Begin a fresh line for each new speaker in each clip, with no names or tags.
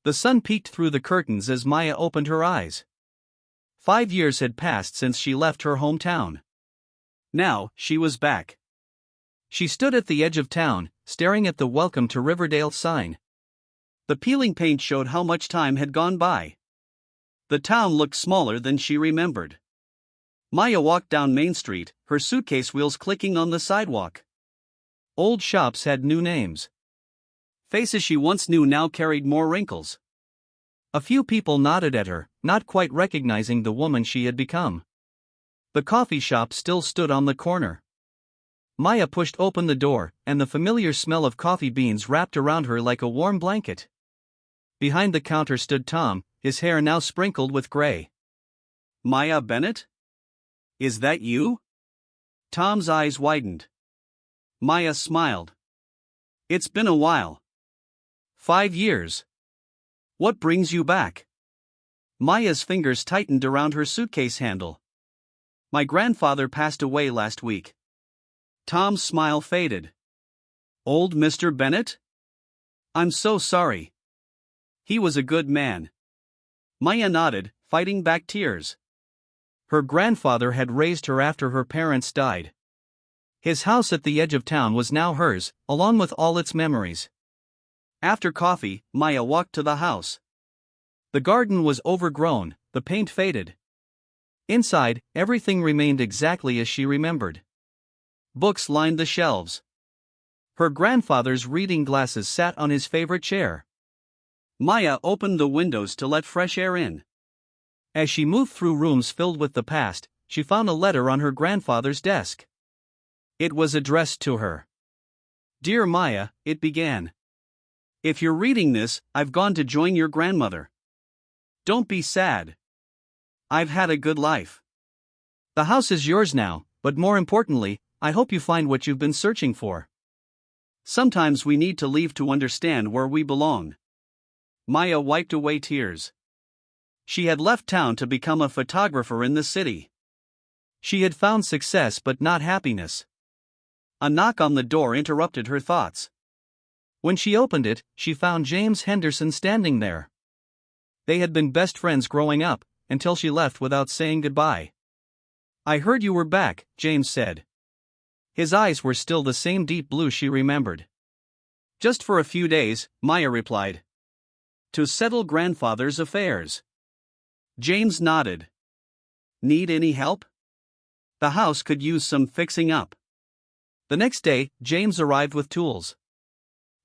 The sun peeked through the curtains as Maya opened her eyes. 5 years had passed since she left her hometown. Now, she was back. She stood at the edge of town, staring at the "Welcome to Riverdale" sign. The peeling paint showed how much time had gone by. The town looked smaller than she remembered. Maya walked down Main Street, her suitcase wheels clicking on the sidewalk. Old shops had new names. Faces she once knew now carried more wrinkles. A few people nodded at her, not quite recognizing the woman she had become. The coffee shop still stood on the corner. Maya pushed open the door, and the familiar smell of coffee beans wrapped around her like a warm blanket. Behind the counter stood Tom, his hair now sprinkled with gray. "Maya Bennett? Is that you?" Tom's eyes widened. Maya smiled. "It's been a while. 5 years. What brings you back?" Maya's fingers tightened around her suitcase handle. "My grandfather passed away last week." Tom's smile faded. "Old Mr. Bennett? I'm so sorry. He was a good man." Maya nodded, fighting back tears. Her grandfather had raised her after her parents died. His house at the edge of town was now hers, along with all its memories. After coffee, Maya walked to the house. The garden was overgrown, the paint faded. Inside, everything remained exactly as she remembered. Books lined the shelves. Her grandfather's reading glasses sat on his favorite chair. Maya opened the windows to let fresh air in. As she moved through rooms filled with the past, she found a letter on her grandfather's desk. It was addressed to her. "Dear Maya," it began. "If you're reading this, I've gone to join your grandmother. Don't be sad. I've had a good life. The house is yours now, but more importantly, I hope you find what you've been searching for. Sometimes we need to leave to understand where we belong." Maya wiped away tears. She had left town to become a photographer in the city. She had found success but not happiness. A knock on the door interrupted her thoughts. When she opened it, she found James Henderson standing there. They had been best friends growing up, until she left without saying goodbye. "I heard you were back," James said. His eyes were still the same deep blue she remembered. "Just for a few days," Maya replied. "To settle grandfather's affairs." James nodded. "Need any help?" "The house could use some fixing up." The next day, James arrived with tools.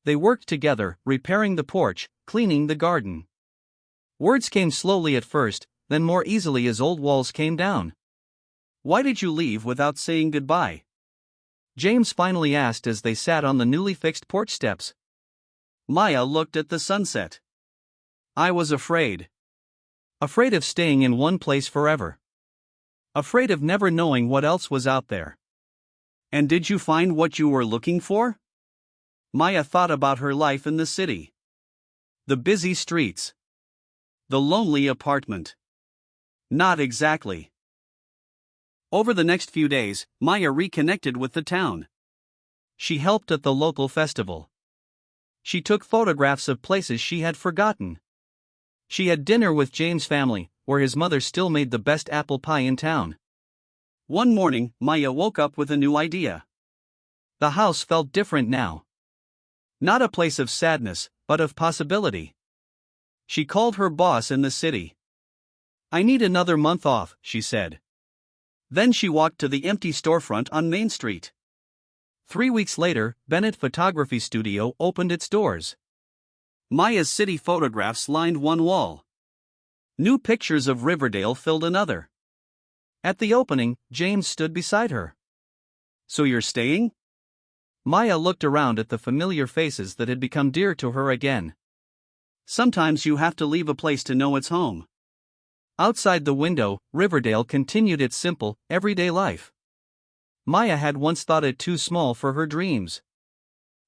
They worked together, repairing the porch, cleaning the garden. Words came slowly at first, then more easily as old walls came down. "Why did you leave without saying goodbye?" James finally asked as they sat on the newly fixed porch steps. Maya looked at the sunset. "I was afraid. Afraid of staying in one place forever. Afraid of never knowing what else was out there." "And did you find what you were looking for?" Maya thought about her life in the city. The busy streets. The lonely apartment. Not exactly. Over the next few days, Maya reconnected with the town. She helped at the local festival. She took photographs of places she had forgotten. She had dinner with James' family, where his mother still made the best apple pie in town. One morning, Maya woke up with a new idea. The house felt different now. Not a place of sadness, but of possibility. She called her boss in the city. "I need another month off," she said. Then she walked to the empty storefront on Main Street. 3 weeks later, Bennett Photography Studio opened its doors. Maya's city photographs lined one wall. New pictures of Riverdale filled another. At the opening, James stood beside her. "So you're staying?" Maya looked around at the familiar faces that had become dear to her again. "Sometimes you have to leave a place to know it's home." Outside the window, Riverdale continued its simple, everyday life. Maya had once thought it too small for her dreams.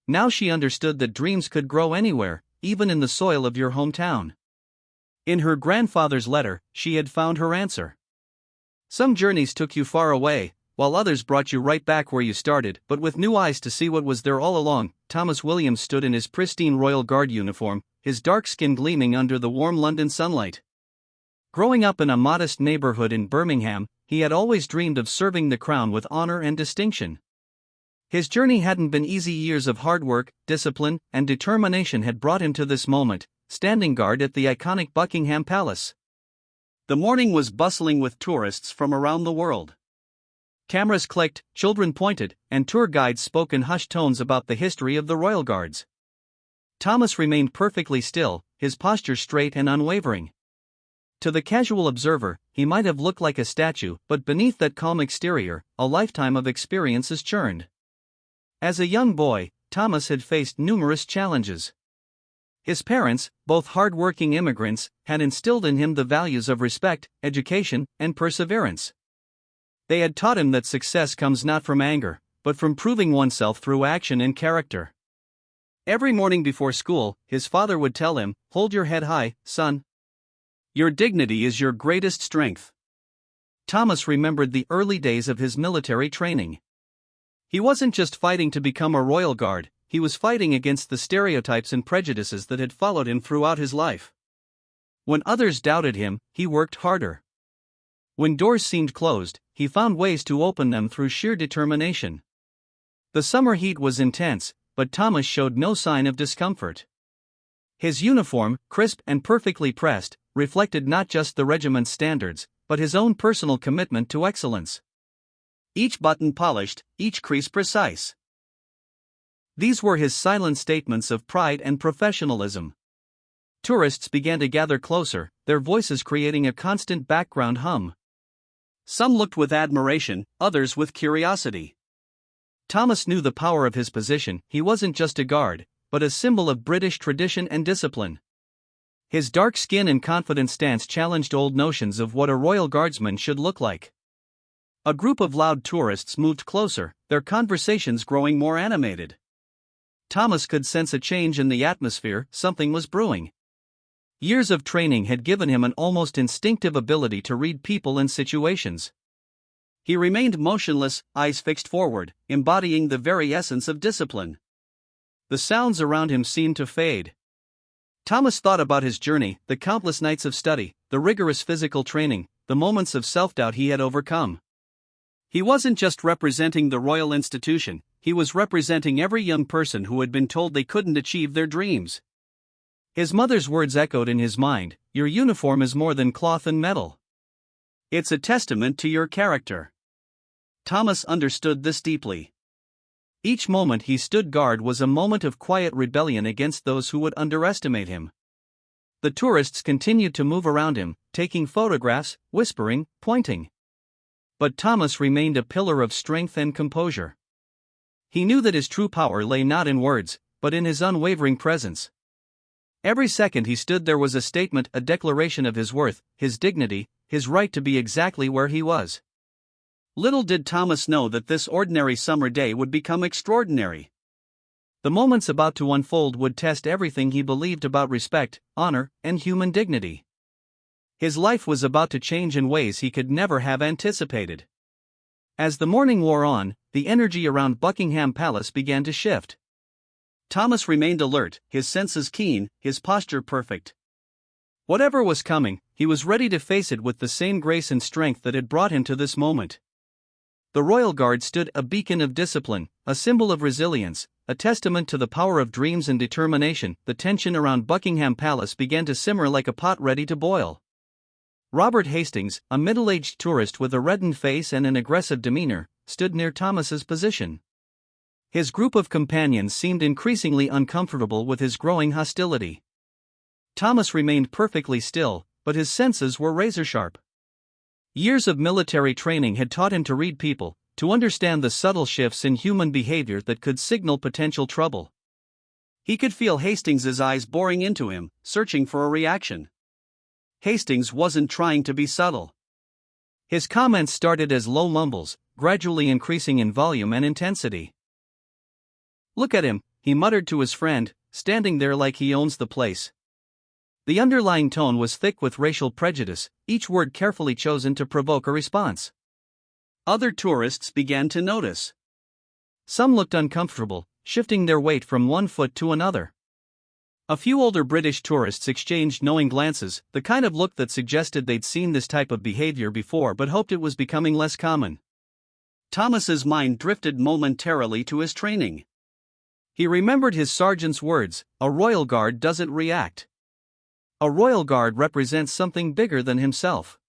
Now she understood that dreams could grow anywhere, even in the soil of your hometown. In her grandfather's letter, she had found her answer. Some journeys took you far away, while others brought you right back where you started, but with new eyes to see what was there all along. Thomas Williams stood in his pristine Royal Guard uniform, his dark skin gleaming under the warm London sunlight. Growing up in a modest neighborhood in Birmingham, he had always dreamed of serving the crown with honor and distinction. His journey hadn't been easy. Years of hard work, discipline, and determination had brought him to this moment, standing guard at the iconic Buckingham Palace. The morning was bustling with tourists from around the world. Cameras clicked, children pointed, and tour guides spoke in hushed tones about the history of the Royal Guards. Thomas remained perfectly still, his posture straight and unwavering. To the casual observer, he might have looked like a statue, but beneath that calm exterior, a lifetime of experiences churned. As a young boy, Thomas had faced numerous challenges. His parents, both hard-working immigrants, had instilled in him the values of respect, education, and perseverance. They had taught him that success comes not from anger, but from proving oneself through action and character. Every morning before school, his father would tell him, "Hold your head high, son. Your dignity is your greatest strength." Thomas remembered the early days of his military training. He wasn't just fighting to become a Royal Guard, he was fighting against the stereotypes and prejudices that had followed him throughout his life. When others doubted him, he worked harder. When doors seemed closed, he found ways to open them through sheer determination. The summer heat was intense, but Thomas showed no sign of discomfort. His uniform, crisp and perfectly pressed, reflected not just the regiment's standards, but his own personal commitment to excellence. Each button polished, each crease precise. These were his silent statements of pride and professionalism. Tourists began to gather closer, their voices creating a constant background hum. Some looked with admiration, others with curiosity. Thomas knew the power of his position. He wasn't just a guard, but a symbol of British tradition and discipline. His dark skin and confident stance challenged old notions of what a Royal Guardsman should look like. A group of loud tourists moved closer, their conversations growing more animated. Thomas could sense a change in the atmosphere. Something was brewing. Years of training had given him an almost instinctive ability to read people and situations. He remained motionless, eyes fixed forward, embodying the very essence of discipline. The sounds around him seemed to fade. Thomas thought about his journey, the countless nights of study, the rigorous physical training, the moments of self-doubt he had overcome. He wasn't just representing the royal institution, he was representing every young person who had been told they couldn't achieve their dreams. His mother's words echoed in his mind, "Your uniform is more than cloth and metal. It's a testament to your character." Thomas understood this deeply. Each moment he stood guard was a moment of quiet rebellion against those who would underestimate him. The tourists continued to move around him, taking photographs, whispering, pointing. But Thomas remained a pillar of strength and composure. He knew that his true power lay not in words, but in his unwavering presence. Every second he stood there was a statement, a declaration of his worth, his dignity, his right to be exactly where he was. Little did Thomas know that this ordinary summer day would become extraordinary. The moments about to unfold would test everything he believed about respect, honor, and human dignity. His life was about to change in ways he could never have anticipated. As the morning wore on, the energy around Buckingham Palace began to shift. Thomas remained alert, his senses keen, his posture perfect. Whatever was coming, he was ready to face it with the same grace and strength that had brought him to this moment. The Royal Guard stood a beacon of discipline, a symbol of resilience, a testament to the power of dreams and determination. The tension around Buckingham Palace began to simmer like a pot ready to boil. Robert Hastings, a middle-aged tourist with a reddened face and an aggressive demeanor, stood near Thomas's position. His group of companions seemed increasingly uncomfortable with his growing hostility. Thomas remained perfectly still, but his senses were razor-sharp. Years of military training had taught him to read people, to understand the subtle shifts in human behavior that could signal potential trouble. He could feel Hastings's eyes boring into him, searching for a reaction. Hastings wasn't trying to be subtle. His comments started as low mumbles, gradually increasing in volume and intensity. "Look at him," he muttered to his friend, "standing there like he owns the place." The underlying tone was thick with racial prejudice, each word carefully chosen to provoke a response. Other tourists began to notice. Some looked uncomfortable, shifting their weight from one foot to another. A few older British tourists exchanged knowing glances, the kind of look that suggested they'd seen this type of behavior before but hoped it was becoming less common. Thomas's mind drifted momentarily to his training. He remembered his sergeant's words, "A royal guard doesn't react." A royal guard represents something bigger than himself.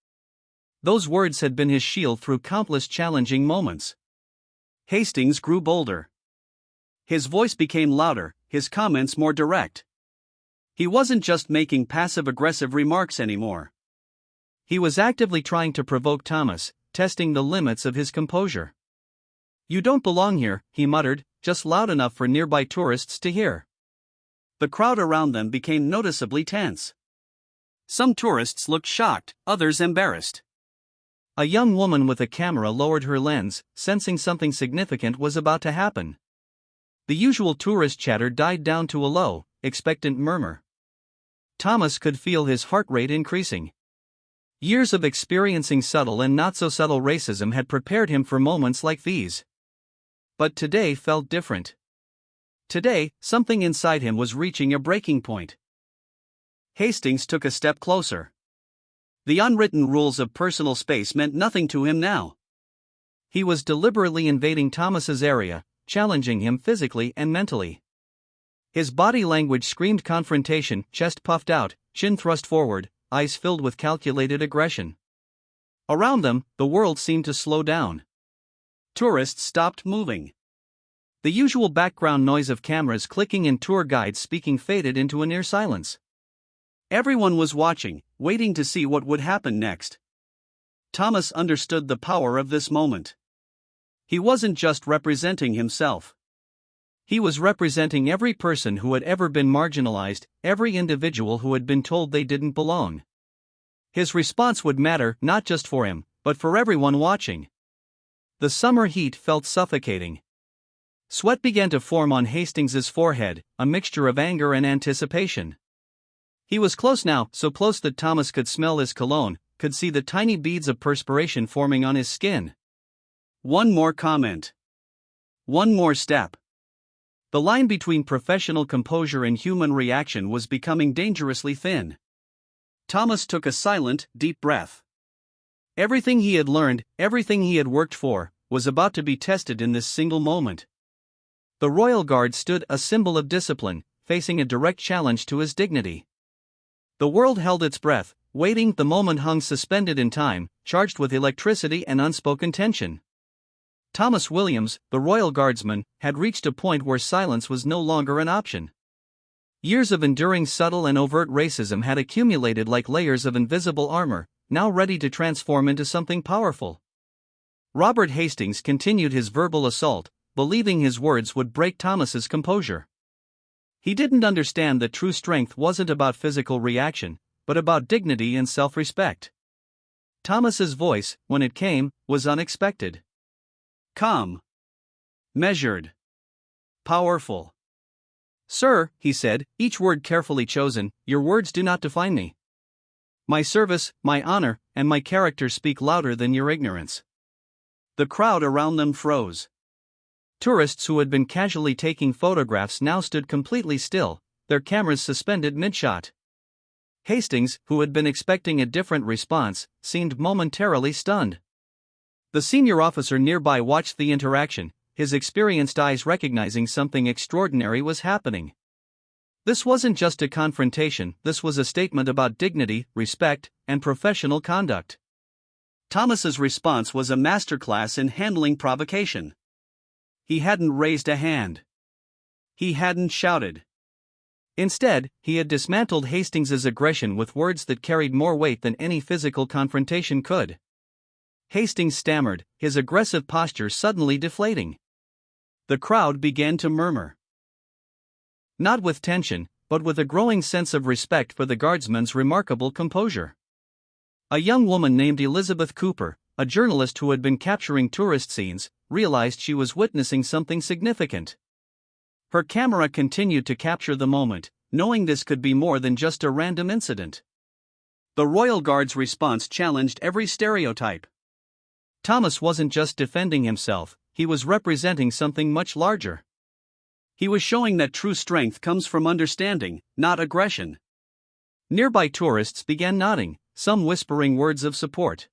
Those words had been his shield through countless challenging moments. Hastings grew bolder. His voice became louder, his comments more direct. He wasn't just making passive-aggressive remarks anymore. He was actively trying to provoke Thomas, testing the limits of his composure. "You don't belong here," he muttered, just loud enough for nearby tourists to hear. The crowd around them became noticeably tense. Some tourists looked shocked, others embarrassed. A young woman with a camera lowered her lens, sensing something significant was about to happen. The usual tourist chatter died down to a low, expectant murmur. Thomas could feel his heart rate increasing. Years of experiencing subtle and not-so-subtle racism had prepared him for moments like these. But today felt different. Today, something inside him was reaching a breaking point. Hastings took a step closer. The unwritten rules of personal space meant nothing to him now. He was deliberately invading Thomas's area, challenging him physically and mentally. His body language screamed confrontation, chest puffed out, chin thrust forward, eyes filled with calculated aggression. Around them, the world seemed to slow down. Tourists stopped moving. The usual background noise of cameras clicking and tour guides speaking faded into a near silence. Everyone was watching, waiting to see what would happen next. Thomas understood the power of this moment. He wasn't just representing himself. He was representing every person who had ever been marginalized, every individual who had been told they didn't belong. His response would matter not just for him, but for everyone watching. The summer heat felt suffocating. Sweat began to form on Hastings's forehead, a mixture of anger and anticipation. He was close now, so close that Thomas could smell his cologne, could see the tiny beads of perspiration forming on his skin. One more comment. One more step. The line between professional composure and human reaction was becoming dangerously thin. Thomas took a silent, deep breath. Everything he had learned, everything he had worked for, was about to be tested in this single moment. The Royal Guard stood a symbol of discipline, facing a direct challenge to his dignity. The world held its breath, waiting. The moment hung suspended in time, charged with electricity and unspoken tension. Thomas Williams, the Royal Guardsman, had reached a point where silence was no longer an option. Years of enduring subtle and overt racism had accumulated like layers of invisible armor, now ready to transform into something powerful. Robert Hastings continued his verbal assault, believing his words would break Thomas's composure. He didn't understand that true strength wasn't about physical reaction, but about dignity and self-respect. Thomas's voice, when it came, was unexpected. Calm. Measured. Powerful. "Sir," he said, each word carefully chosen, "your words do not define me. My service, my honor, and my character speak louder than your ignorance." The crowd around them froze. Tourists who had been casually taking photographs now stood completely still, their cameras suspended mid-shot. Hastings, who had been expecting a different response, seemed momentarily stunned. The senior officer nearby watched the interaction, his experienced eyes recognizing something extraordinary was happening. This wasn't just a confrontation, this was a statement about dignity, respect, and professional conduct. Thomas's response was a masterclass in handling provocation. He hadn't raised a hand. He hadn't shouted. Instead, he had dismantled Hastings's aggression with words that carried more weight than any physical confrontation could. Hastings stammered, his aggressive posture suddenly deflating. The crowd began to murmur. Not with tension, but with a growing sense of respect for the guardsman's remarkable composure. A young woman named Elizabeth Cooper, a journalist who had been capturing tourist scenes, realized she was witnessing something significant. Her camera continued to capture the moment, knowing this could be more than just a random incident. The Royal Guard's response challenged every stereotype. Thomas wasn't just defending himself, he was representing something much larger. He was showing that true strength comes from understanding, not aggression. Nearby tourists began nodding, some whispering words of support.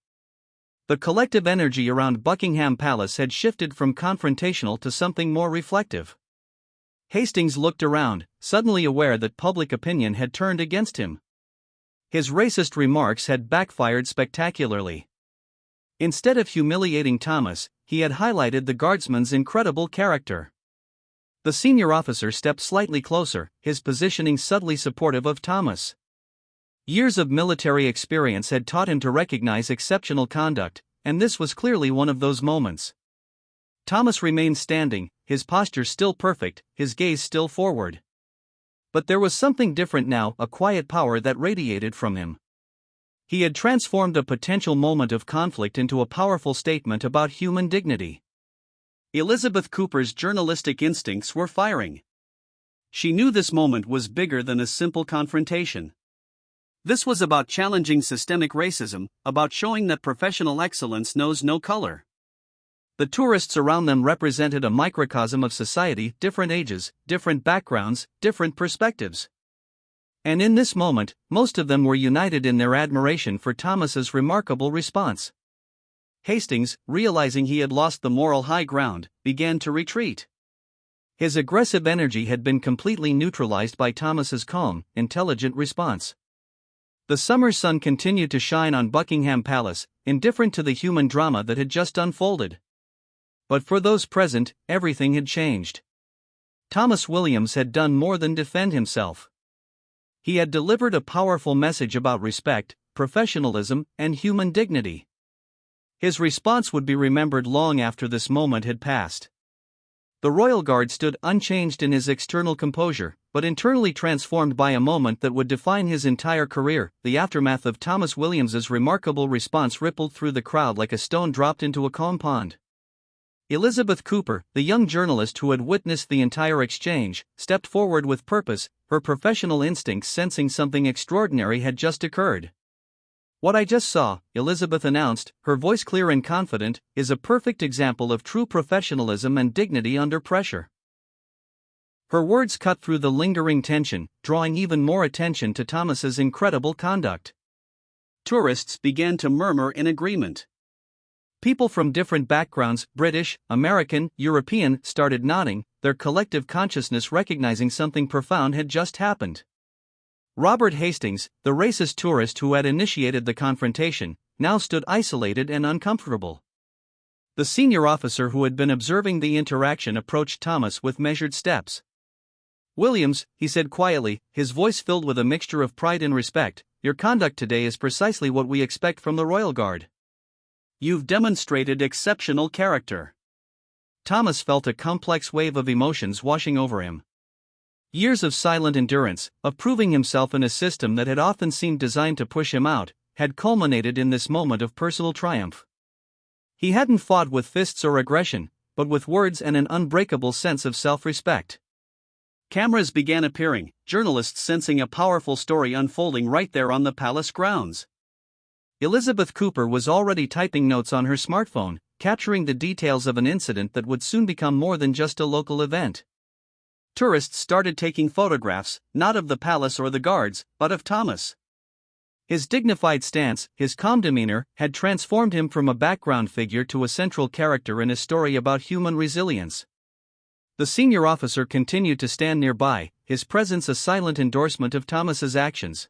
The collective energy around Buckingham Palace had shifted from confrontational to something more reflective. Hastings looked around, suddenly aware that public opinion had turned against him. His racist remarks had backfired spectacularly. Instead of humiliating Thomas, he had highlighted the Guardsman's incredible character. The senior officer stepped slightly closer, his positioning subtly supportive of Thomas. Years of military experience had taught him to recognize exceptional conduct, and this was clearly one of those moments. Thomas remained standing, his posture still perfect, his gaze still forward. But there was something different now, a quiet power that radiated from him. He had transformed a potential moment of conflict into a powerful statement about human dignity. Elizabeth Cooper's journalistic instincts were firing. She knew this moment was bigger than a simple confrontation. This was about challenging systemic racism, about showing that professional excellence knows no color. The tourists around them represented a microcosm of society, different ages, different backgrounds, different perspectives. And in this moment, most of them were united in their admiration for Thomas's remarkable response. Hastings, realizing he had lost the moral high ground, began to retreat. His aggressive energy had been completely neutralized by Thomas's calm, intelligent response. The summer sun continued to shine on Buckingham Palace, indifferent to the human drama that had just unfolded. But for those present, everything had changed. Thomas Williams had done more than defend himself. He had delivered a powerful message about respect, professionalism, and human dignity. His response would be remembered long after this moment had passed. The Royal Guard stood unchanged in his external composure, but internally transformed by a moment that would define his entire career. The aftermath of Thomas Williams's remarkable response rippled through the crowd like a stone dropped into a calm pond. Elizabeth Cooper, the young journalist who had witnessed the entire exchange, stepped forward with purpose, her professional instincts sensing something extraordinary had just occurred. "What I just saw," Elizabeth announced, her voice clear and confident, "is a perfect example of true professionalism and dignity under pressure." Her words cut through the lingering tension, drawing even more attention to Thomas's incredible conduct. Tourists began to murmur in agreement. People from different backgrounds, British, American, European, started nodding, their collective consciousness recognizing something profound had just happened. Robert Hastings, the racist tourist who had initiated the confrontation, now stood isolated and uncomfortable. The senior officer who had been observing the interaction approached Thomas with measured steps. "Williams," he said quietly, his voice filled with a mixture of pride and respect, "your conduct today is precisely what we expect from the Royal Guard. You've demonstrated exceptional character." Thomas felt a complex wave of emotions washing over him. Years of silent endurance, of proving himself in a system that had often seemed designed to push him out, had culminated in this moment of personal triumph. He hadn't fought with fists or aggression, but with words and an unbreakable sense of self-respect. Cameras began appearing, journalists sensing a powerful story unfolding right there on the palace grounds. Elizabeth Cooper was already typing notes on her smartphone, capturing the details of an incident that would soon become more than just a local event. Tourists started taking photographs, not of the palace or the guards, but of Thomas. His dignified stance, his calm demeanor, had transformed him from a background figure to a central character in a story about human resilience. The senior officer continued to stand nearby, his presence a silent endorsement of Thomas's actions.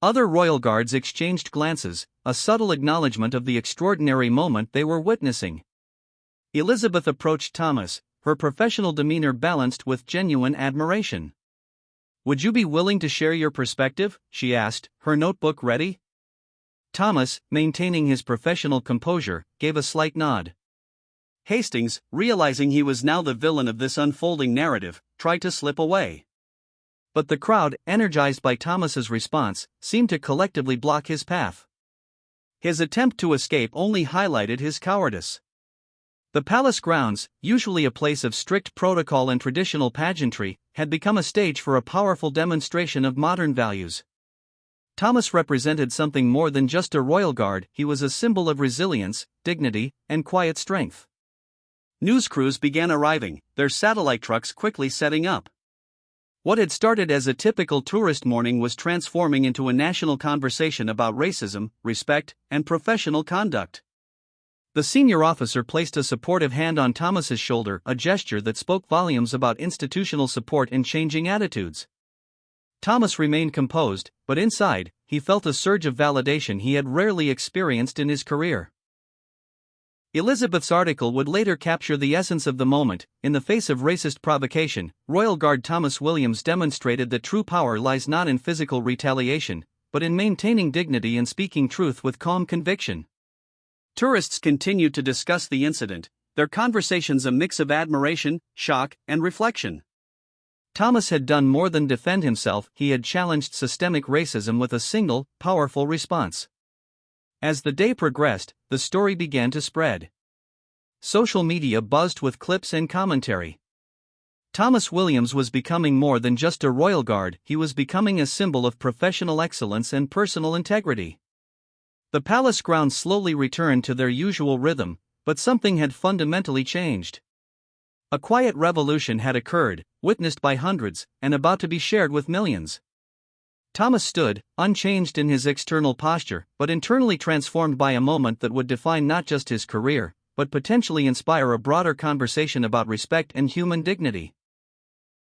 Other royal guards exchanged glances, a subtle acknowledgement of the extraordinary moment they were witnessing. Elizabeth approached Thomas, her professional demeanor balanced with genuine admiration. "Would you be willing to share your perspective?" she asked, her notebook ready. Thomas, maintaining his professional composure, gave a slight nod. Hastings, realizing he was now the villain of this unfolding narrative, tried to slip away. But the crowd, energized by Thomas's response, seemed to collectively block his path. His attempt to escape only highlighted his cowardice. The palace grounds, usually a place of strict protocol and traditional pageantry, had become a stage for a powerful demonstration of modern values. Thomas represented something more than just a royal guard, he was a symbol of resilience, dignity, and quiet strength. News crews began arriving, their satellite trucks quickly setting up. What had started as a typical tourist morning was transforming into a national conversation about racism, respect, and professional conduct. The senior officer placed a supportive hand on Thomas's shoulder, a gesture that spoke volumes about institutional support in changing attitudes. Thomas remained composed, but inside, he felt a surge of validation he had rarely experienced in his career. Elizabeth's article would later capture the essence of the moment. In the face of racist provocation, Royal Guard Thomas Williams demonstrated that true power lies not in physical retaliation, but in maintaining dignity and speaking truth with calm conviction. Tourists continued to discuss the incident, their conversations a mix of admiration, shock, and reflection. Thomas had done more than defend himself, he had challenged systemic racism with a single, powerful response. As the day progressed, the story began to spread. Social media buzzed with clips and commentary. Thomas Williams was becoming more than just a royal guard, he was becoming a symbol of professional excellence and personal integrity. The palace grounds slowly returned to their usual rhythm, but something had fundamentally changed. A quiet revolution had occurred, witnessed by hundreds, and about to be shared with millions. Thomas stood, unchanged in his external posture, but internally transformed by a moment that would define not just his career, but potentially inspire a broader conversation about respect and human dignity.